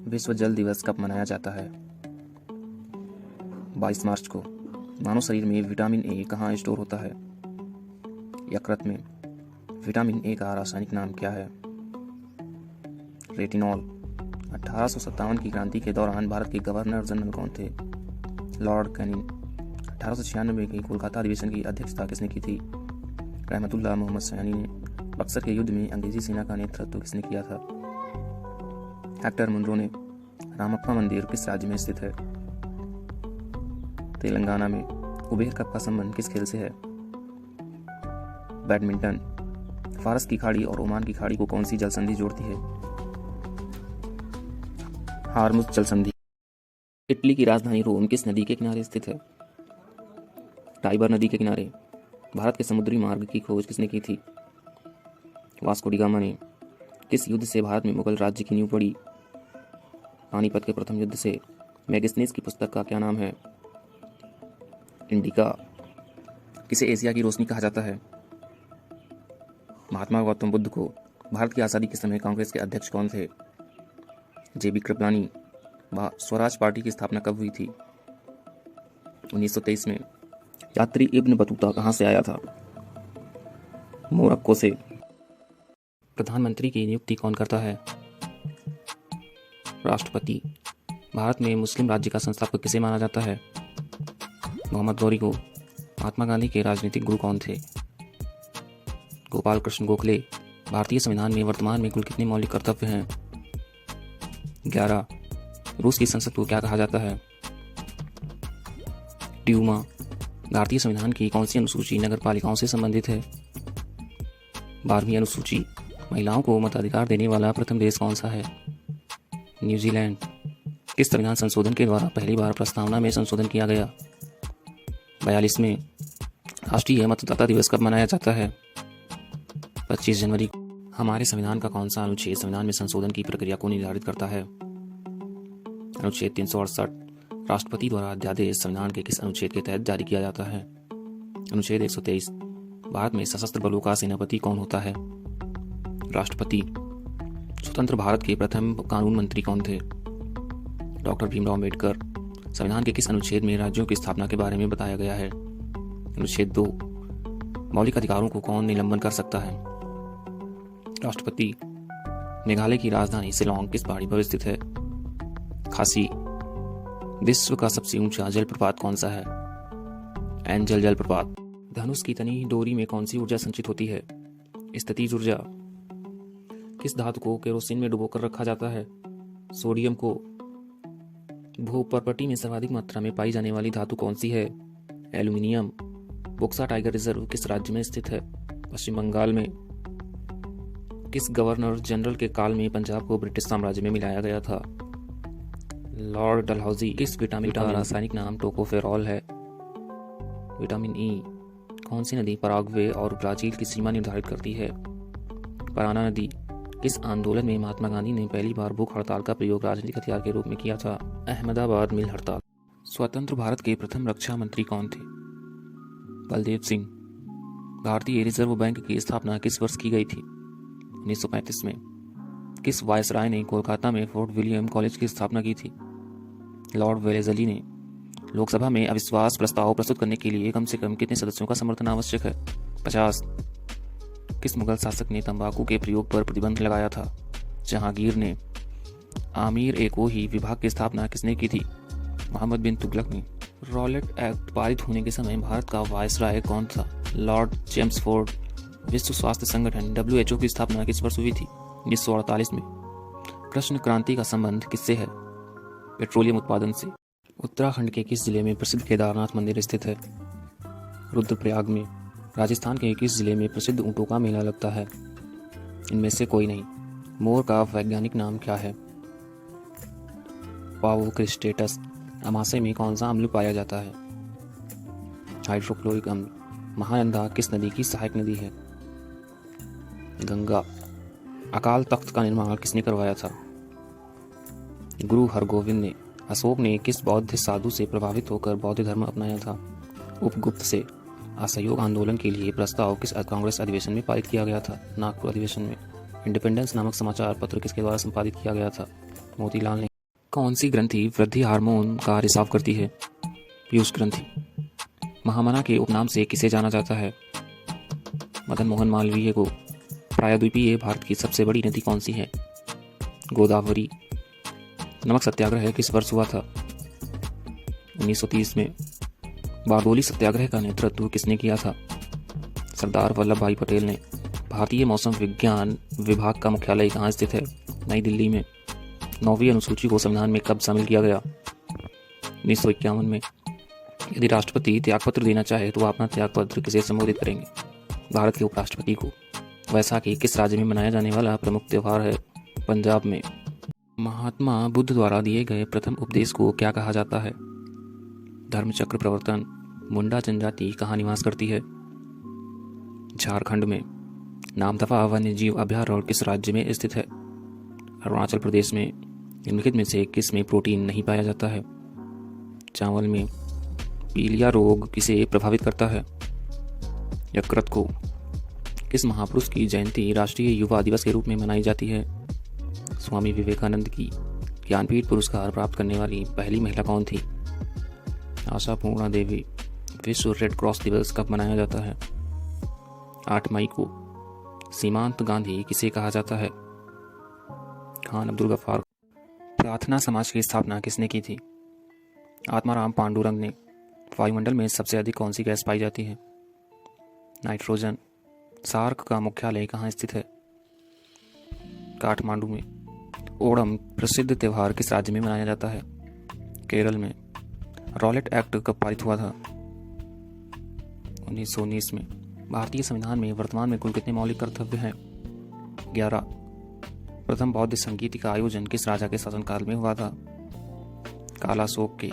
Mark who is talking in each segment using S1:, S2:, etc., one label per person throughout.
S1: विश्व जल दिवस कब मनाया जाता है? 22 मार्च को। मानव शरीर में विटामिन ए कहाँ स्टोर होता है? यकृत में। विटामिन ए का रासायनिक नाम क्या है? रेटिनॉल। 1857 की क्रांति के दौरान भारत के गवर्नर जनरल कौन थे? Lord Canning. 1896 की कोलकाता अधिवेशन की अध्यक्षता किसने की थी? रहमतुल्लाह मोहम्मद सयानी ने। बक्सर के युद्ध में अंग्रेजी सेना का नेतृत्व किसने किया था? हेक्टर मुनरो ने। रामप्पा मंदिर किस राज्य में स्थित है? तेलंगाना में। उबेर कप का संबंध किस खेल से है? बैडमिंटन। फारस की खाड़ी और ओमान की खाड़ी को कौन सी जल संधि जोड़ती है? हार्मुज जल संधि। इटली की राजधानी रोम किस नदी के किनारे स्थित है? टाइबर नदी के किनारे। भारत के समुद्री मार्ग की खोज किसने की थी? वास्को डी गामा ने। किस युद्ध से भारत में मुगल राज्य की नींव पड़ी? पानीपत के प्रथम युद्ध से। मैगस्नीज की पुस्तक का क्या नाम है? इंडिका। किसे एशिया की रोशनी कहा जाता है? महात्मा गौतम बुद्ध को। भारत की आज़ादी के समय कांग्रेस के अध्यक्ष कौन थे? जेबी कृपलानी। स्वराज पार्टी की स्थापना कब हुई थी? 1923 में। यात्री इब्न बतूता कहाँ से आया था? मोरक्को से। प्रधानमंत्री की नियुक्ति कौन करता है? राष्ट्रपति। भारत में मुस्लिम राज्य का संस्थापक किसे माना जाता है? मोहम्मद गौरी को। महात्मा गांधी के राजनीतिक गुरु कौन थे? गोपाल कृष्ण गोखले। भारतीय संविधान में वर्तमान में कुल कितने मौलिक कर्तव्य हैं? 11। रूस की संसद को क्या कहा जाता है? ड्यूमा। भारतीय संविधान की कौन सी अनुसूची नगर पालिकाओं से संबंधित है? 12वीं अनुसूची। महिलाओं को मताधिकार देने वाला प्रथम देश कौन सा है? न्यूजीलैंड। किस संविधान संशोधन के द्वारा पहली बार प्रस्तावना में संशोधन किया गया? 42 में। राष्ट्रीय मतदाता दिवस कब मनाया जाता है? 25 जनवरी। हमारे संविधान का कौन सा अनुच्छेद संविधान में संशोधन की प्रक्रिया को निर्धारित करता है? अनुच्छेद 368। राष्ट्रपति द्वारा अध्यादेश संविधान के किस अनुच्छेद के तहत जारी किया जाता है? अनुच्छेद 123। भारत में सशस्त्र बलों का सेनापति कौन होता है? राष्ट्रपति। स्वतंत्र भारत के प्रथम कानून मंत्री कौन थे? डॉक्टर भीमराव अम्बेडकर। संविधान के किस अनुच्छेद में राज्यों की स्थापना के बारे में बताया गया है? अनुच्छेद 2। मौलिक अधिकारों को कौन निलंबन कर सकता है? राष्ट्रपति। मेघालय की राजधानी शिलांग किस पहाड़ी पर स्थित है? खासी। विश्व का सबसे ऊंचा जलप्रपात कौन सा है? एंजल जलप्रपात। धनुष की तनी डोरी में कौन सी ऊर्जा संचित होती है? स्थितिज ऊर्जा। किस धातु को केरोसिन में डुबोकर रखा जाता है? सोडियम को। भूपर्पटी में सर्वाधिक मात्रा में पाई जाने वाली धातु कौन सी है? एल्यूमिनियम। बुक्सा टाइगर रिजर्व किस राज्य में स्थित है? पश्चिम बंगाल में। किस गवर्नर जनरल के काल में पंजाब को ब्रिटिश साम्राज्य में मिलाया गया था? लॉर्ड डलहौजी। किस विटामिन का रासायनिक नाम टोकोफेरॉल है? Vitamin E. कौन सी नदी पराग्वे और ब्राजील की सीमा निर्धारित करती है? पराना नदी। किस आंदोलन में महात्मा गांधी ने पहली बार भूख हड़ताल का प्रयोग राजनीतिक हथियार के रूप में किया था? अहमदाबाद मिल हड़ताल। स्वतंत्र भारत के प्रथम रक्षा मंत्री कौन थे? बलदेव सिंह। भारतीय रिजर्व बैंक की स्थापना किस वर्ष की गई थी? 1935 में। किस वायसराय ने कोलकाता में फोर्ट विलियम कॉलेज की स्थापना की थी? लॉर्ड वेलेजली ने। लोकसभा में अविश्वास प्रस्ताव प्रस्तुत करने के लिए कम से कम कितने सदस्यों का समर्थन आवश्यक है? 50। किस मुगल शासक ने तंबाकू के प्रयोग पर प्रतिबंध लगाया था? जहांगीर ने। आमिर एकोही विभाग की स्थापना किसने की थी? मोहम्मद बिन तुगलक ने। रॉलेट एक्ट पारित होने के समय भारत का वायसराय कौन था? Lord Chelmsford. विश्व स्वास्थ्य संगठन WHO की स्थापना किस वर्ष हुई थी? 1948 में। कृष्ण क्रांति का संबंध किससे है? पेट्रोलियम उत्पादन से। उत्तराखंड के किस जिले में प्रसिद्ध केदारनाथ मंदिर स्थित है? रुद्रप्रयाग में। राजस्थान के किस जिले में प्रसिद्ध ऊंटों का मेला लगता है? इनमें से कोई नहीं। मोर का वैज्ञानिक नाम क्या है? पावोक्रिस्टेटस। अमाशय में कौन सा अम्ल पाया जाता है? हाइड्रोक्लोरिक अम्ल। महानंदा किस नदी की सहायक नदी है? गंगा। अकाल तख्त का निर्माण किसने करवाया था? गुरु हरगोविंद ने। अशोक ने किस बौद्ध साधु से प्रभावित होकर बौद्ध धर्म अपनाया था? उपगुप्त से। असहयोग आंदोलन के लिए प्रस्ताव किस कांग्रेस अधिवेशन में पारित किया गया था? नागपुर अधिवेशन में। इंडिपेंडेंस नामक समाचार पत्र किसके द्वारा संपादित किया गया था? मोतीलाल नेहरू। कौन सी ग्रंथि वृद्धि हार्मोन का रिसाव करती है? पीयूष ग्रंथि। महामना के उपनाम से किसे जाना जाता है? मदन मोहन मालवीय को। प्रायद्वीपीय भारत की सबसे बड़ी नदी कौन सी है? गोदावरी। नमक सत्याग्रह किस वर्ष हुआ था? 1930 में। बारडोली सत्याग्रह का नेतृत्व किसने किया था? सरदार वल्लभ भाई पटेल ने। भारतीय मौसम विज्ञान विभाग का मुख्यालय कहाँ स्थित है? नई दिल्ली में। 9वीं अनुसूची को संविधान में कब शामिल किया गया? 1951 में। यदि राष्ट्रपति त्यागपत्र देना चाहे तो अपना त्यागपत्र किसे संबोधित करेंगे? भारत के उपराष्ट्रपति को। वैसाखी किस राज्य में मनाया जाने वाला प्रमुख त्यौहार है? पंजाब में। महात्मा बुद्ध द्वारा दिए गए प्रथम उपदेश को क्या कहा जाता है? धर्मचक्र प्रवर्तन। मुंडा जनजाति कहाँ निवास करती है? झारखंड में। नामदफा वन्यजीव अभयारण्य किस राज्य में स्थित है? अरुणाचल प्रदेश में। निम्नलिखित में से किस में प्रोटीन नहीं पाया जाता है? चावल में। पीलिया रोग किसे प्रभावित करता है? यकृत को। किस महापुरुष की जयंती राष्ट्रीय युवा दिवस के रूप में मनाई जाती है? स्वामी विवेकानंद की। ज्ञानपीठ पुरस्कार प्राप्त करने वाली पहली महिला कौन थी? आशा पूर्णा देवी। विश्व रेड क्रॉस दिवस कब मनाया जाता है? 8 मई को। सीमांत गांधी किसे कहा जाता है? खान अब्दुल गफ्फार। प्रार्थना समाज की स्थापना किसने की थी? आत्माराम पांडुरंग ने। वायुमंडल में सबसे अधिक कौन सी गैस पाई जाती है? नाइट्रोजन। सार्क का मुख्यालय कहाँ स्थित है? काठमांडू में। ओणम प्रसिद्ध त्यौहार किस राज्य में मनाया जाता है? केरल में। रॉलेट एक्ट कब पारित हुआ था? 1919 में। भारतीय संविधान में वर्तमान में कुल कितने मौलिक कर्तव्य हैं? 11। प्रथम बौद्ध संगीत का आयोजन किस राजा के शासनकाल में हुआ था? कालाशोक के।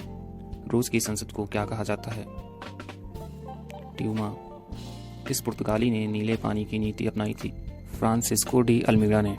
S1: रूस की संसद को क्या कहा जाता है? ट्यूमा। किस पुर्तगाली ने नीले पानी की नीति अपनाई थी? फ्रांसिस्को डी अल्मीड़ा ने।